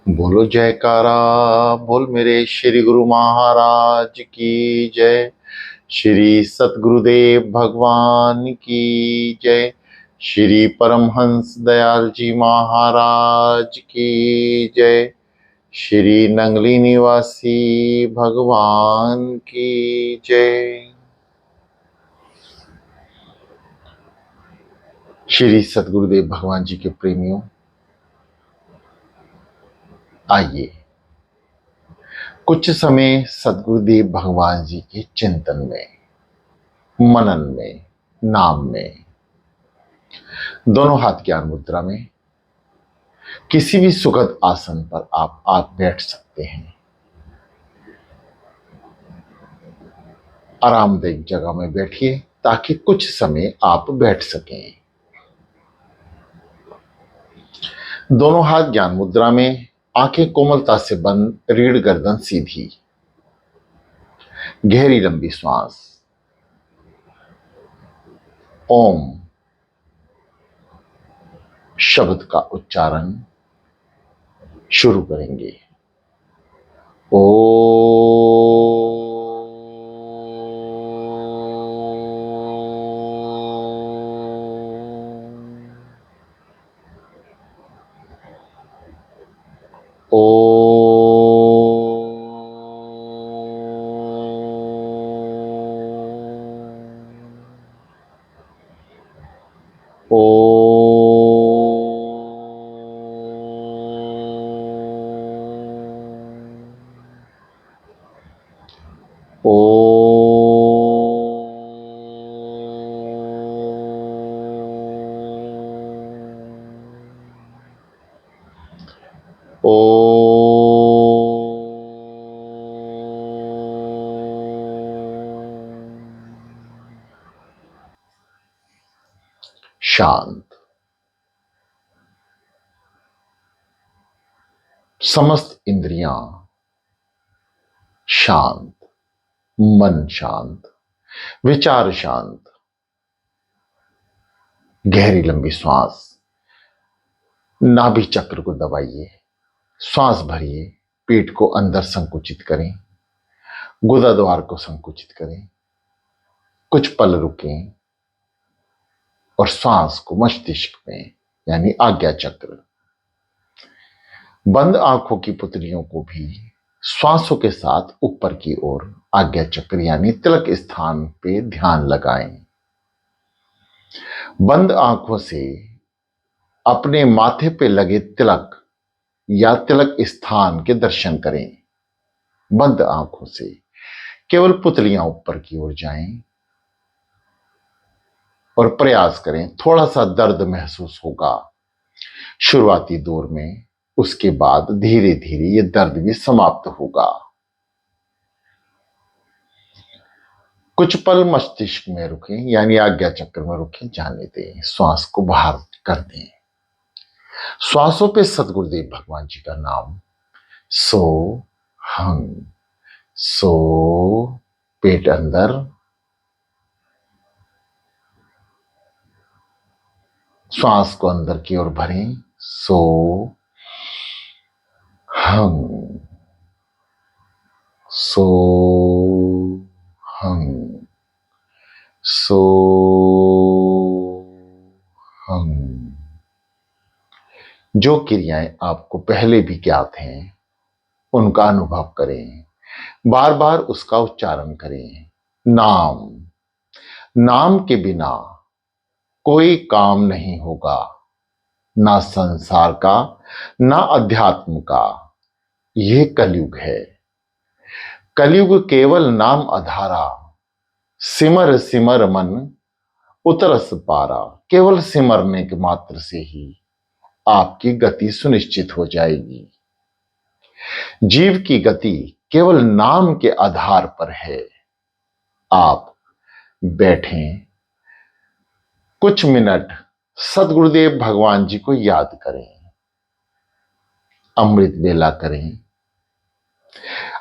बोलो जयकारा। बोल मेरे श्री गुरु महाराज की जय। श्री सतगुरुदेव भगवान की जय। श्री परमहंस दयाल जी महाराज की जय। श्री नंगली निवासी भगवान की जय। श्री सतगुरुदेव भगवान जी के प्रेमियों, आइए कुछ समय सतगुरुदेव भगवान जी के चिंतन में, मनन में, नाम में, दोनों हाथ ज्ञान मुद्रा में किसी भी सुखद आसन पर आप बैठ सकते हैं। आरामदायक जगह में बैठिए ताकि कुछ समय आप बैठ सकें। दोनों हाथ ज्ञान मुद्रा में, आंखें कोमलता से बंद, रीढ़ गर्दन सीधी। गहरी लंबी श्वास। ओम शब्द का उच्चारण शुरू करेंगे। ओ ओ ओ ओ शांत। समस्त इंद्रियां शांत, मन शांत, विचार शांत। गहरी लंबी श्वास। नाभि चक्र को दबाइए, श्वास भरिए, पेट को अंदर संकुचित करें, गुदा द्वार को संकुचित करें, कुछ पल रुकें और श्वास को मस्तिष्क में यानी आज्ञा चक्र, बंद आंखों की पुतलियों को भी श्वासों के साथ ऊपर की ओर आज्ञा चक्र यानी तिलक स्थान पे ध्यान लगाएं। बंद आंखों से अपने माथे पे लगे तिलक या तिलक स्थान के दर्शन करें। बंद आंखों से केवल पुतलियां ऊपर की ओर जाएं और प्रयास करें। थोड़ा सा दर्द महसूस होगा शुरुआती दौर में, उसके बाद धीरे धीरे ये दर्द भी समाप्त होगा। कुछ पल मस्तिष्क में रुकें यानी आज्ञा चक्र में रुकें, जाने दें, श्वास को बाहर कर दें। श्वासों पे सतगुरुदेव भगवान जी का नाम सो हंग। सो पेट अंदर, श्वास को अंदर की ओर भरें। सो हंग, सो हंग, सो हंग। जो क्रियाएं आपको पहले भी ज्ञात हैं उनका अनुभव करें, बार बार उसका उच्चारण करें। नाम, नाम के बिना कोई काम नहीं होगा, ना संसार का ना अध्यात्म का। यह कलयुग है। कलयुग केवल नाम अधारा, सिमर सिमर मन उतरस पारा। केवल सिमरने के मात्र से ही आपकी गति सुनिश्चित हो जाएगी। जीव की गति केवल नाम के आधार पर है। आप बैठें, कुछ मिनट सदगुरुदेव भगवान जी को याद करें, अमृत बेला करें।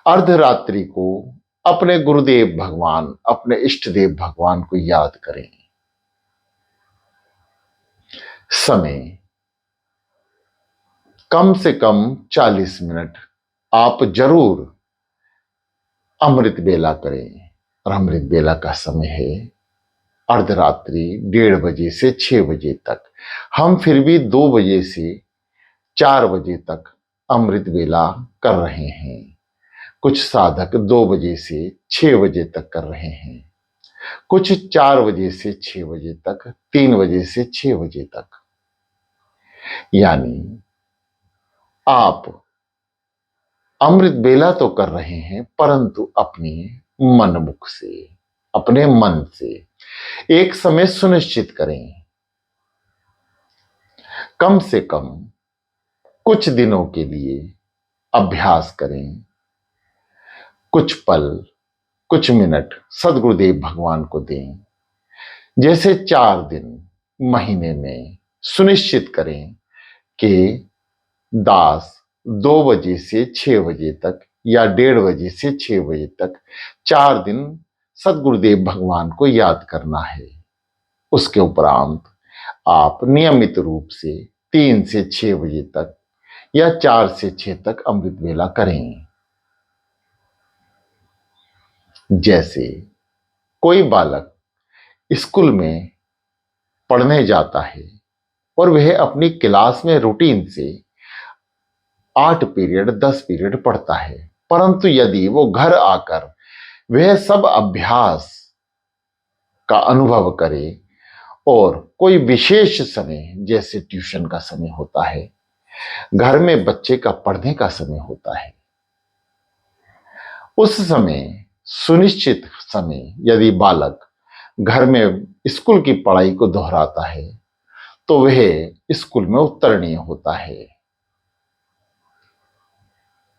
अर्धरात्रि को अपने गुरुदेव भगवान, अपने इष्ट देव भगवान को याद करें। समय कम से कम 40 मिनट आप जरूर अमृत बेला करें। और अमृत बेला का समय है अर्धरात्रि 1:30 से 6 बजे तक। हम फिर भी 2 बजे से 4 बजे तक अमृत बेला कर रहे हैं। कुछ साधक 2 बजे से 6 बजे तक कर रहे हैं, कुछ 4 बजे से 6 बजे तक, 3 बजे से 6 बजे तक। यानी आप अमृत बेला तो कर रहे हैं, परंतु अपने मनमुख से, अपने मन से। एक समय सुनिश्चित करें, कम से कम कुछ दिनों के लिए अभ्यास करें। कुछ पल, कुछ मिनट सदगुरुदेव भगवान को दें। जैसे 4 दिन महीने में सुनिश्चित करें कि दास 2 बजे से 6 बजे तक या 1:30 से 6 बजे तक 4 दिन सदगुरुदेव भगवान को याद करना है। उसके उपरांत आप नियमित रूप से 3 से 6 बजे तक या 4 से 6 तक अमृत वेला करें। जैसे कोई बालक स्कूल में पढ़ने जाता है और वह अपनी क्लास में रूटीन से 8 पीरियड 10 पीरियड पढ़ता है, परंतु यदि वो घर आकर वह सब अभ्यास का अनुभव करे और कोई विशेष समय, जैसे ट्यूशन का समय होता है, घर में बच्चे का पढ़ने का समय होता है, उस समय सुनिश्चित समय यदि बालक घर में स्कूल की पढ़ाई को दोहराता है तो वह स्कूल में उत्तीर्ण होता है,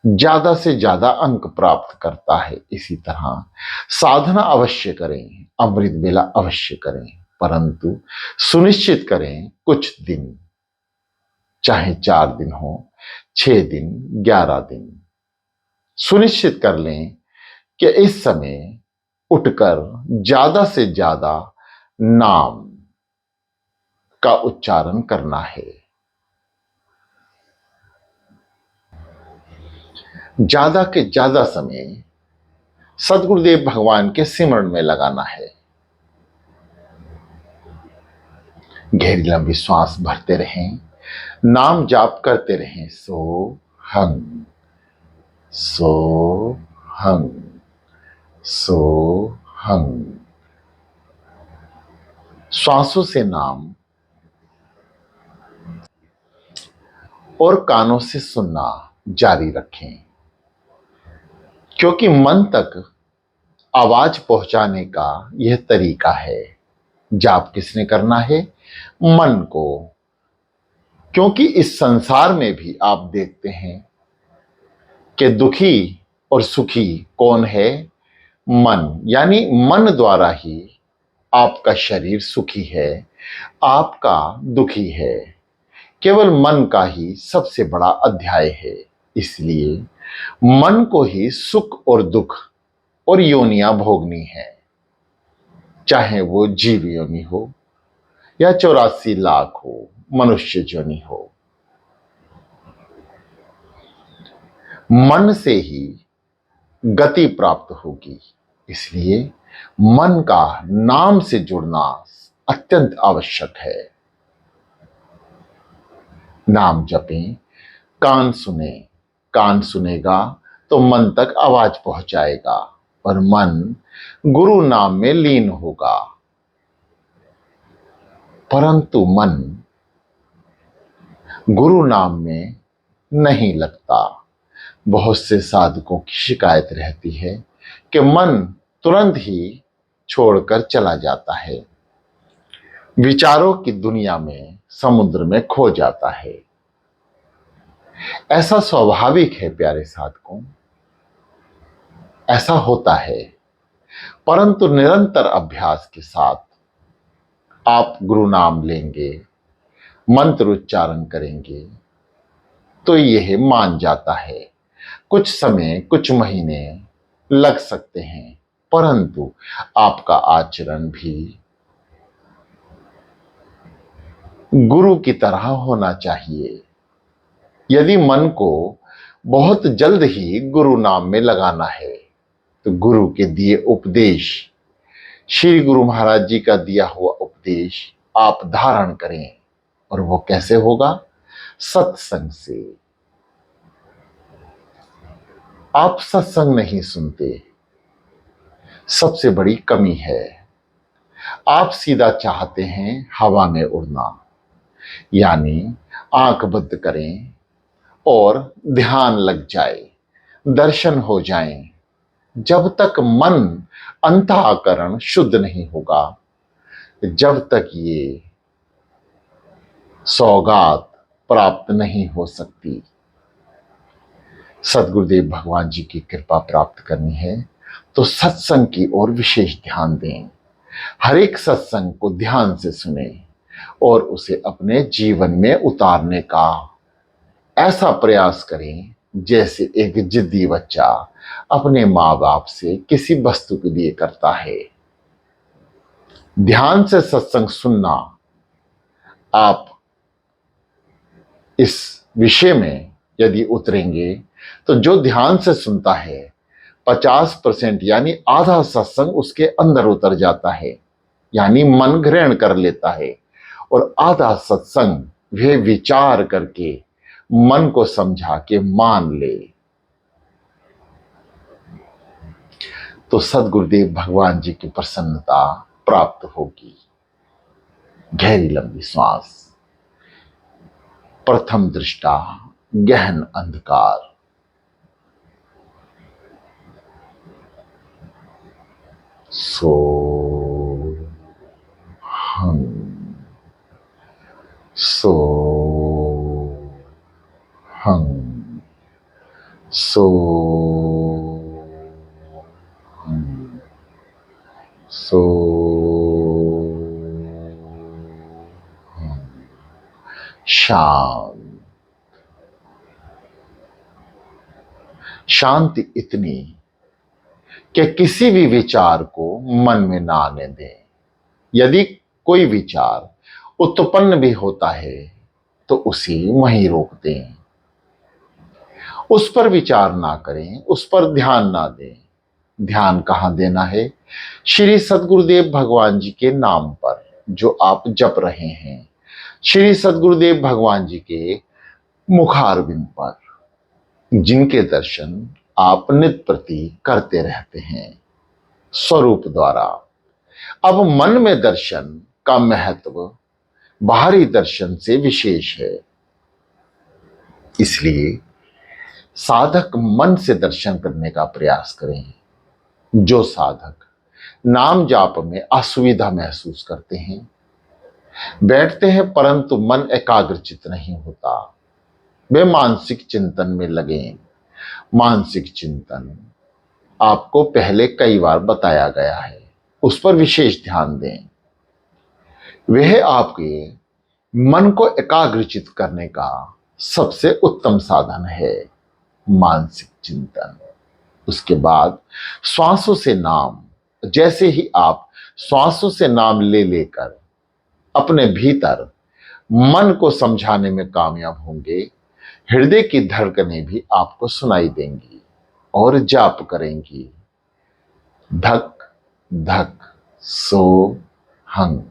ज्यादा से ज्यादा अंक प्राप्त करता है। इसी तरह साधना अवश्य करें, अमृत बेला अवश्य करें, परंतु सुनिश्चित करें कुछ दिन, चाहे 4 दिन हो, 6 दिन, 11 दिन, सुनिश्चित कर लें कि इस समय उठकर ज्यादा से ज्यादा नाम का उच्चारण करना है। ज्यादा के ज्यादा समय सदगुरुदेव भगवान के सिमरण में लगाना है। गहरी लंबी श्वास भरते रहें, नाम जाप करते रहें। सो हंग, सो हंग, सो हंग। श्वासों से नाम और कानों से सुनना जारी रखें, क्योंकि मन तक आवाज पहुंचाने का यह तरीका है। जाप किसने करना है? मन को। क्योंकि इस संसार में भी आप देखते हैं कि दुखी और सुखी कौन है? मन। यानी मन द्वारा ही आपका शरीर सुखी है, आपका दुखी है। केवल मन का ही सबसे बड़ा अध्याय है। इसलिए मन को ही सुख और दुख और योनियां भोगनी है, चाहे वो जीव योनि हो या 84 लाख हो मनुष्य योनि हो। मन से ही गति प्राप्त होगी। इसलिए मन का नाम से जुड़ना अत्यंत आवश्यक है। नाम जपें, कान सुने, कान सुनेगा तो मन तक आवाज पहुंचाएगा और मन गुरु नाम में लीन होगा। परंतु मन गुरु नाम में नहीं लगता। बहुत से साधकों की शिकायत रहती है कि मन तुरंत ही छोड़कर चला जाता है, विचारों की दुनिया में, समुद्र में खो जाता है। ऐसा स्वाभाविक है प्यारे साधकों, ऐसा होता है। परंतु निरंतर अभ्यास के साथ आप गुरु नाम लेंगे, मंत्र उच्चारण करेंगे तो यह मान जाता है। कुछ समय, कुछ महीने लग सकते हैं, परंतु आपका आचरण भी गुरु की तरह होना चाहिए। यदि मन को बहुत जल्द ही गुरु नाम में लगाना है तो गुरु के दिए उपदेश, श्री गुरु महाराज जी का दिया हुआ उपदेश आप धारण करें। और वो कैसे होगा? सत्संग से। आप सत्संग नहीं सुनते, सबसे बड़ी कमी है। आप सीधा चाहते हैं हवा में उड़ना, यानी आंख बंद करें और ध्यान लग जाए, दर्शन हो जाएं। जब तक मन अंतःकरण शुद्ध नहीं होगा, जब तक ये सौगात प्राप्त नहीं हो सकती। सदगुरुदेव भगवान जी की कृपा प्राप्त करनी है तो सत्संग की ओर विशेष ध्यान दें। हर एक सत्संग को ध्यान से सुने और उसे अपने जीवन में उतारने का ऐसा प्रयास करें जैसे एक जिद्दी बच्चा अपने माँ बाप से किसी वस्तु के लिए करता है। ध्यान से सत्संग सुनना। आप इस विषय में यदि उतरेंगे तो जो ध्यान से सुनता है 50% यानी आधा सत्संग उसके अंदर उतर जाता है, यानी मन ग्रहण कर लेता है, और आधा सत्संग वे विचार करके मन को समझा के मान ले। तो सदगुरुदेव भगवान जी की प्रसन्नता प्राप्त होगी। गहरी लंबी श्वास। प्रथम दृष्टा गहन अंधकार। सो हम सो हम सो हम सो हम। शांत। शांति इतनी कि किसी भी विचार को मन में ना आने दें। यदि कोई विचार उत्पन्न भी होता है तो उसे वहीं रोक दें, उस पर विचार ना करें, उस पर ध्यान ना दें। ध्यान कहाँ देना है? श्री सदगुरुदेव भगवान जी के नाम पर जो आप जप रहे हैं, श्री सदगुरुदेव भगवान जी के मुखारविंद पर जिनके दर्शन आप नित प्रति करते रहते हैं स्वरूप द्वारा। अब मन में दर्शन का महत्व बाहरी दर्शन से विशेष है, इसलिए साधक मन से दर्शन करने का प्रयास करें। जो साधक नाम जाप में असुविधा महसूस करते हैं, बैठते हैं परंतु मन एकाग्रचित नहीं होता, वे मानसिक चिंतन में लगे। मानसिक चिंतन आपको पहले कई बार बताया गया है, उस पर विशेष ध्यान दें। वह आपके मन को एकाग्रचित करने का सबसे उत्तम साधन है, मानसिक चिंतन। उसके बाद श्वासों से नाम, जैसे ही आप श्वासों से नाम ले लेकर अपने भीतर मन को समझाने में कामयाब होंगे, हृदय की धड़कनें भी आपको सुनाई देंगी और जाप करेंगी। धक धक सो हंग,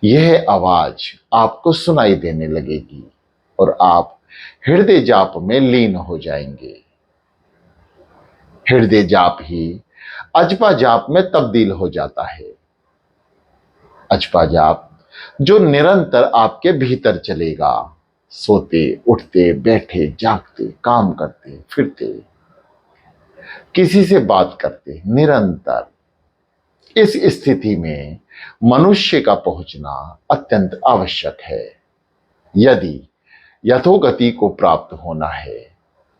यह आवाज आपको सुनाई देने लगेगी और आप हृदय जाप में लीन हो जाएंगे। हृदय जाप ही अजपा जाप में तब्दील हो जाता है। अजपा जाप जो निरंतर आपके भीतर चलेगा, सोते उठते बैठे जागते काम करते फिरते किसी से बात करते, निरंतर। इस स्थिति में मनुष्य का पहुंचना अत्यंत आवश्यक है। यदि यथोगति को प्राप्त होना है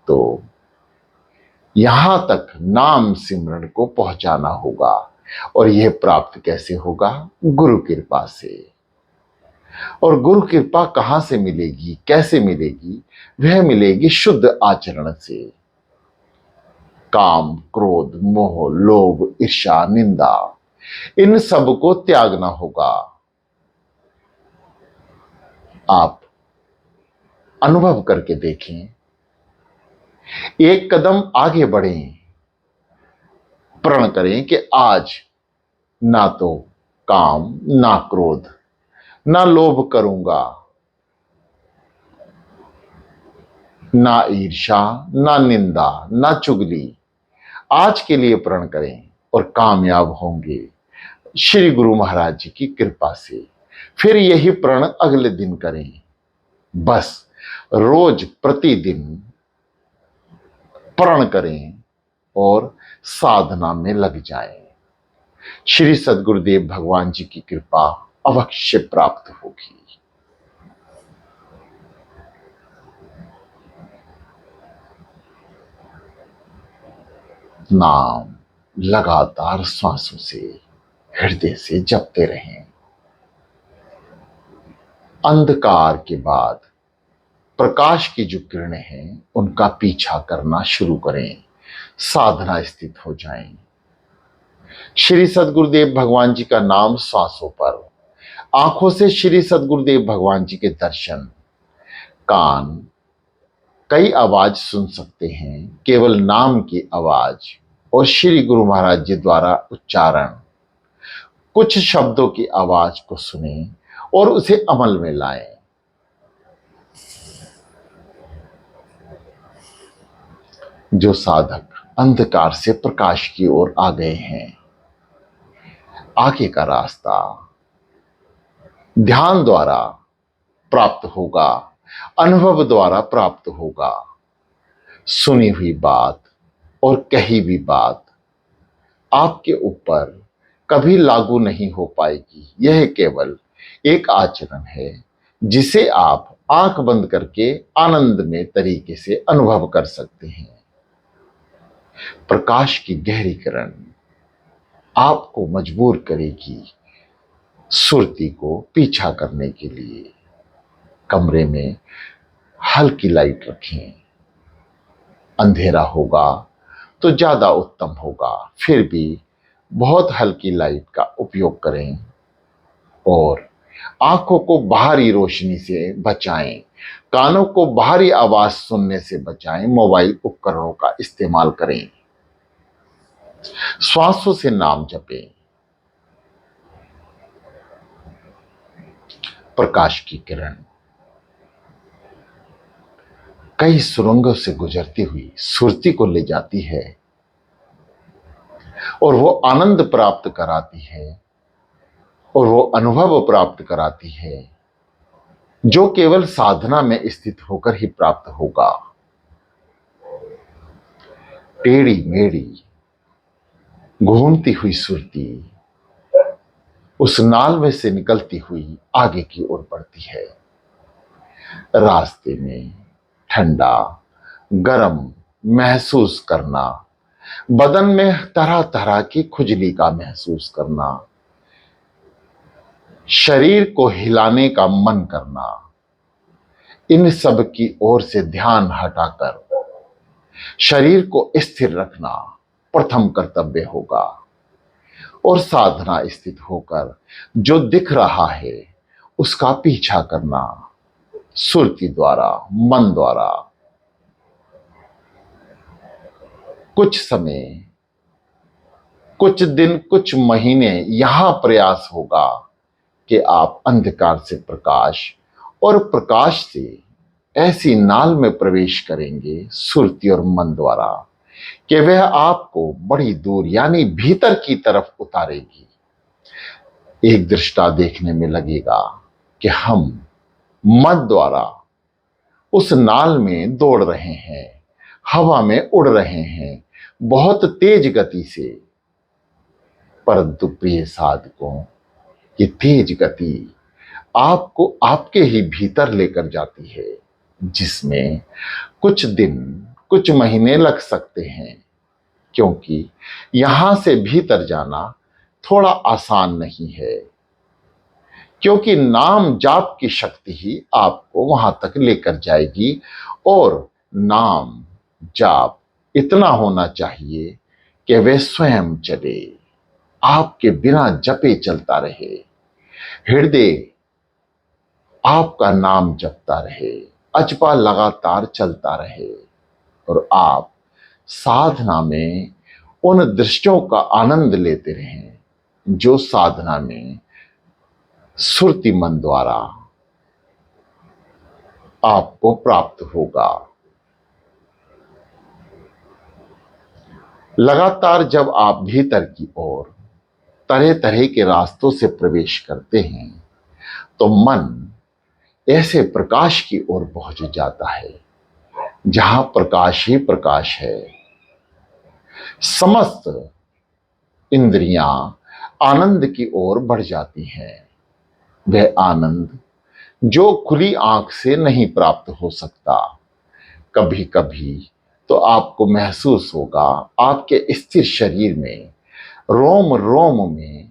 तो यहां तक नाम सिमरन को पहुंचाना होगा, और यह प्राप्त कैसे होगा? गुरु कृपा से। और गुरु कृपा कहां से मिलेगी, कैसे मिलेगी? वह मिलेगी शुद्ध आचरण से। काम, क्रोध, मोह, लोभ, ईर्ष्या, निंदा, इन सब को त्यागना होगा। आप अनुभव करके देखें, एक कदम आगे बढ़ें, प्रण करें कि आज ना तो काम, ना क्रोध, ना लोभ करूंगा, ना ईर्ष्या, ना निंदा, ना चुगली। आज के लिए प्रण करें और कामयाब होंगे श्री गुरु महाराज जी की कृपा से। फिर यही प्रण अगले दिन करें। बस रोज प्रतिदिन प्रण करें और साधना में लग जाएं। श्री सद्गुरुदेव भगवान जी की कृपा अवश्य प्राप्त होगी। नाम लगातार श्वासों से हृदय से जपते रहें। अंधकार के बाद प्रकाश की जो किरणें हैं उनका पीछा करना शुरू करें। साधना स्थित हो जाएं। श्री सद्गुरुदेव भगवान जी का नाम श्वासों पर, आंखों से श्री सद्गुरुदेव भगवान जी के दर्शन, कान कई आवाज सुन सकते हैं, केवल नाम की आवाज और श्री गुरु महाराज जी द्वारा उच्चारण कुछ शब्दों की आवाज को सुने और उसे अमल में लाएं। जो साधक अंधकार से प्रकाश की ओर आ गए हैं, आगे का रास्ता ध्यान द्वारा प्राप्त होगा, अनुभव द्वारा प्राप्त होगा। सुनी हुई बात और कही हुई बात आपके ऊपर कभी लागू नहीं हो पाएगी। यह केवल एक आचरण है जिसे आप आंख बंद करके आनंद में तरीके से अनुभव कर सकते हैं। प्रकाश की गहरी किरण आपको मजबूर करेगी सुरती को पीछा करने के लिए। कमरे में हल्की लाइट रखें। अंधेरा होगा तो ज्यादा उत्तम होगा, फिर भी बहुत हल्की लाइट का उपयोग करें और आंखों को बाहरी रोशनी से बचाएं। कानों को बाहरी आवाज सुनने से बचाएं। मोबाइल उपकरणों का इस्तेमाल करें। श्वासों से नाम जपें। प्रकाश की किरण कई सुरंगों से गुजरती हुई सुरती को ले जाती है और वो आनंद प्राप्त कराती है और वो अनुभव प्राप्त कराती है जो केवल साधना में स्थित होकर ही प्राप्त होगा। टेढ़ी मेढ़ी घूमती हुई सुरती उस नाल में से निकलती हुई आगे की ओर बढ़ती है। रास्ते में ठंडा गरम महसूस करना, बदन में तरह तरह की खुजली का महसूस करना, शरीर को हिलाने का मन करना, इन सब की ओर से ध्यान हटाकर शरीर को स्थिर रखना प्रथम कर्तव्य होगा और साधना स्थित होकर जो दिख रहा है उसका पीछा करना सुरती द्वारा, मन द्वारा। कुछ समय, कुछ दिन, कुछ महीने यहां प्रयास होगा कि आप अंधकार से प्रकाश और प्रकाश से ऐसी नाल में प्रवेश करेंगे सुरती और मन द्वारा कि वह आपको बड़ी दूर यानी भीतर की तरफ उतारेगी। एक दृष्टा देखने में लगेगा कि हम मन द्वारा उस नाल में दौड़ रहे हैं, हवा में उड़ रहे हैं बहुत तेज गति से। परंतु प्रिय साधकों, ये तेज गति आपको आपके ही भीतर लेकर जाती है, जिसमें कुछ दिन, कुछ महीने लग सकते हैं, क्योंकि यहां से भीतर जाना थोड़ा आसान नहीं है, क्योंकि नाम जाप की शक्ति ही आपको वहां तक लेकर जाएगी और नाम जाप इतना होना चाहिए कि वे स्वयं चले, आपके बिना जपे चलता रहे। हृदय आपका नाम जपता रहे, अजपा लगातार चलता रहे। और आप साधना में उन दृश्यों का आनंद लेते रहें जो साधना में सुरति मन द्वारा आपको प्राप्त होगा। लगातार जब आप भीतर की ओर तरह तरह के रास्तों से प्रवेश करते हैं तो मन ऐसे प्रकाश की ओर पहुंच जाता है जहां प्रकाश ही प्रकाश है। समस्त इंद्रियां आनंद की ओर बढ़ जाती हैं। वह आनंद जो खुली आंख से नहीं प्राप्त हो सकता। कभी कभी तो आपको महसूस होगा आपके स्थिर शरीर में रोम रोम में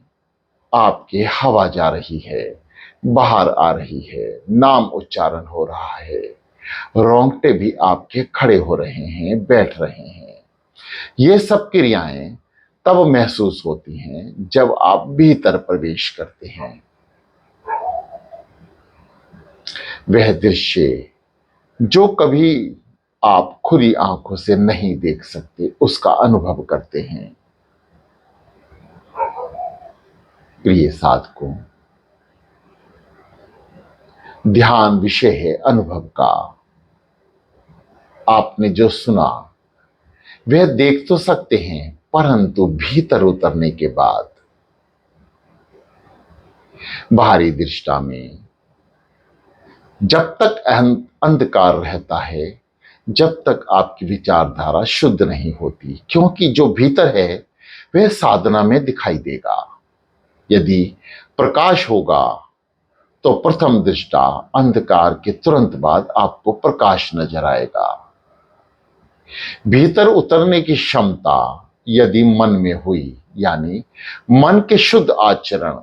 आपके हवा जा रही है, बाहर आ रही है, नाम उच्चारण हो रहा है, रोंगटे भी आपके खड़े हो रहे हैं, बैठ रहे हैं। ये सब क्रियाएं तब महसूस होती हैं जब आप भीतर प्रवेश करते हैं। वह दृश्य जो कभी आप खुली आंखों से नहीं देख सकते उसका अनुभव करते हैं। प्रिय साधकों, ध्यान विषय है अनुभव का। आपने जो सुना वह देख तो सकते हैं, परंतु भीतर उतरने के बाद बाहरी दृष्टा में जब तक अंधकार रहता है, जब तक आपकी विचारधारा शुद्ध नहीं होती, क्योंकि जो भीतर है वह साधना में दिखाई देगा। यदि प्रकाश होगा तो प्रथम दृष्टा अंधकार के तुरंत बाद आपको प्रकाश नजर आएगा। भीतर उतरने की क्षमता यदि मन में हुई, यानी मन के शुद्ध आचरण,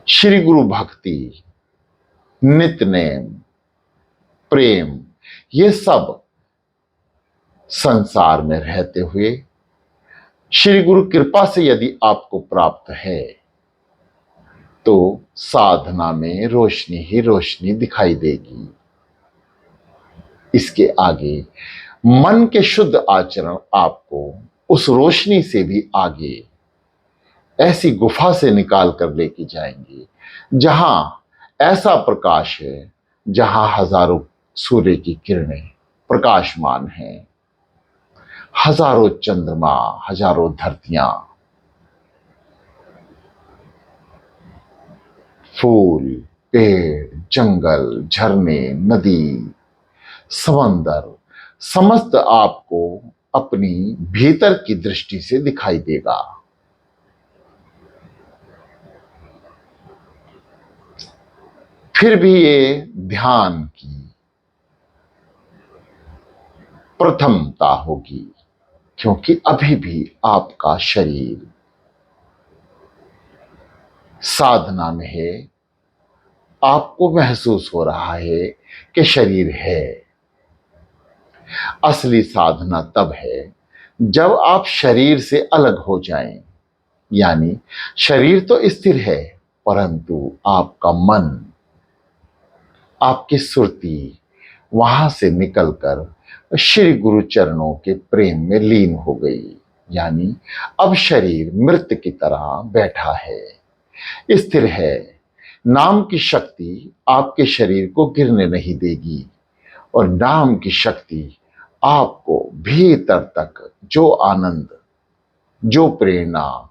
श्री गुरु भक्ति, नित्य नेम, प्रेम, ये सब संसार में रहते हुए श्री गुरु कृपा से यदि आपको प्राप्त है तो साधना में रोशनी ही रोशनी दिखाई देगी। इसके आगे मन के शुद्ध आचरण आपको उस रोशनी से भी आगे ऐसी गुफा से निकाल कर लेके जाएंगे जहां ऐसा प्रकाश है, जहां हजारों सूर्य की किरणें प्रकाशमान हैं, हजारों चंद्रमा, हजारों धरतियां, फूल, पेड़, जंगल, झरने, नदी, समंदर, समस्त आपको अपनी भीतर की दृष्टि से दिखाई देगा। फिर भी ये ध्यान की प्रथमता होगी, क्योंकि अभी भी आपका शरीर साधना में है। आपको महसूस हो रहा है कि शरीर है। असली साधना तब है जब आप शरीर से अलग हो जाएं, यानी शरीर तो स्थिर है परंतु आपका मन, आपकी सुरति वहां से निकलकर श्री गुरु चरणों के प्रेम में लीन हो गई। यानी अब शरीर मृत की तरह बैठा है, स्थिर है। नाम की शक्ति आपके शरीर को गिरने नहीं देगी और नाम की शक्ति आपको भीतर तक जो आनंद, जो प्रेरणा,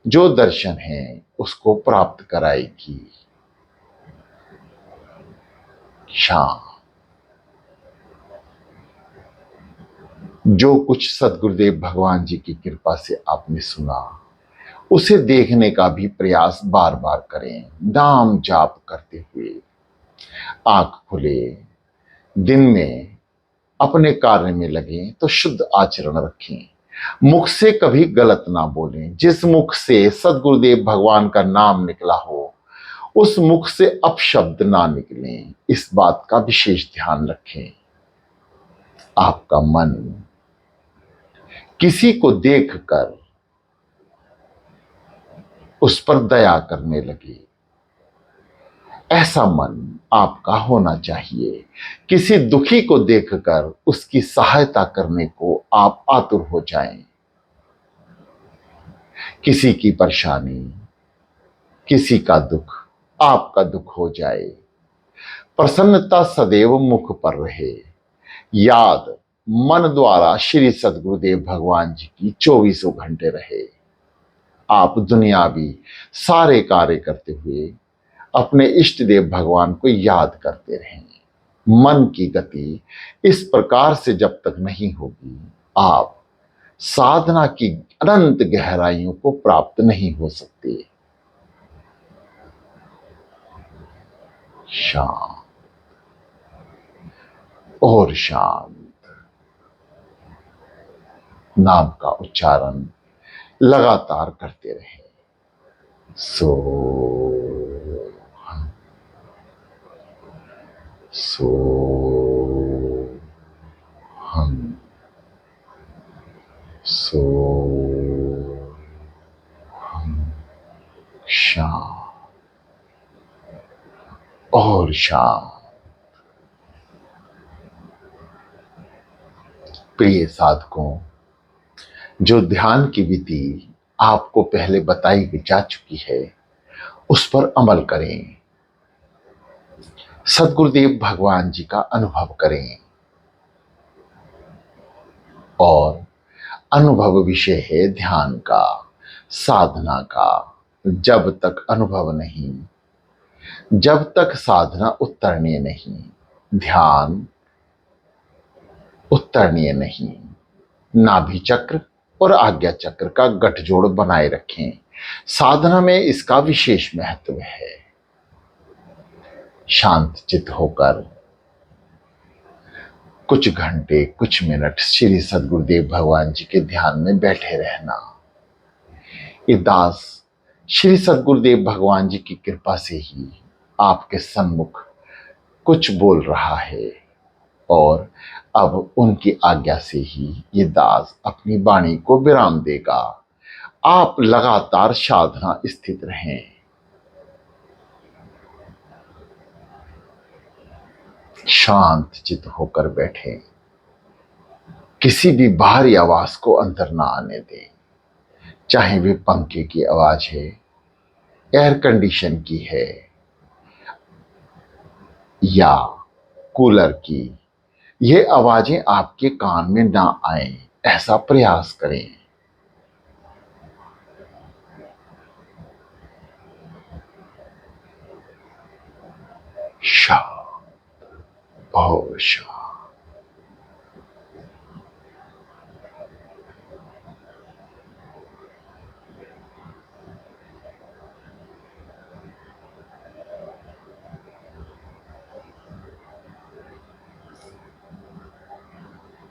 जो दर्शन है उसको प्राप्त कराएगी। शाम जो कुछ सद्गुरुदेव भगवान जी की कृपा से आपने सुना उसे देखने का भी प्रयास बार बार करें। नाम जाप करते हुए आंख खुले, दिन में अपने कार्य में लगे तो शुद्ध आचरण रखें। मुख से कभी गलत ना बोलें। जिस मुख से सद्गुरुदेव भगवान का नाम निकला हो उस मुख से अपशब्द ना निकलें, इस बात का विशेष ध्यान रखें। आपका मन किसी को देखकर उस पर दया करने लगे, ऐसा मन आपका होना चाहिए। किसी दुखी को देखकर उसकी सहायता करने को आप आतुर हो जाएं। किसी की परेशानी, किसी का दुख आपका दुख हो जाए। प्रसन्नता सदैव मुख पर रहे। याद मन द्वारा श्री सद्गुरुदेव भगवान जी की 24 घंटे रहे। आप दुनियावी सारे कार्य करते हुए अपने इष्ट देव भगवान को याद करते रहें। मन की गति इस प्रकार से जब तक नहीं होगी, आप साधना की अनंत गहराइयों को प्राप्त नहीं हो सकते। शांत और शांत नाम का उच्चारण लगातार करते रहे। सो सो हम सो हम शांत और शांत। प्रिय साधकों, जो ध्यान की विधि आपको पहले बताई जा चुकी है, उस पर अमल करें। सद्गुरुदेव भगवान जी का अनुभव करें। और अनुभव विषय है ध्यान का, साधना का। जब तक अनुभव नहीं, जब तक साधना उत्तरणीय नहीं, ध्यान उत्तरणीय नहीं। नाभि चक्र और आज्ञा चक्र का गठजोड़ बनाए रखें। साधना में इसका विशेष महत्व है। शांत चित्त होकर कुछ घंटे, कुछ मिनट श्री सद्गुरुदेव भगवान जी के ध्यान में बैठे रहना। ये दास श्री सद्गुरुदेव भगवान जी की कृपा से ही आपके सम्मुख कुछ बोल रहा है, और अब उनकी आज्ञा से ही ये दास अपनी वाणी को विराम देगा। आप लगातार साधना स्थित रहें। शांत चित होकर बैठें। किसी भी बाहरी आवाज को अंदर ना आने दें, चाहे वे पंखे की आवाज है, एयर कंडीशन की है या कूलर की। ये आवाजें आपके कान में ना आए, ऐसा प्रयास करें। शांत और शांत।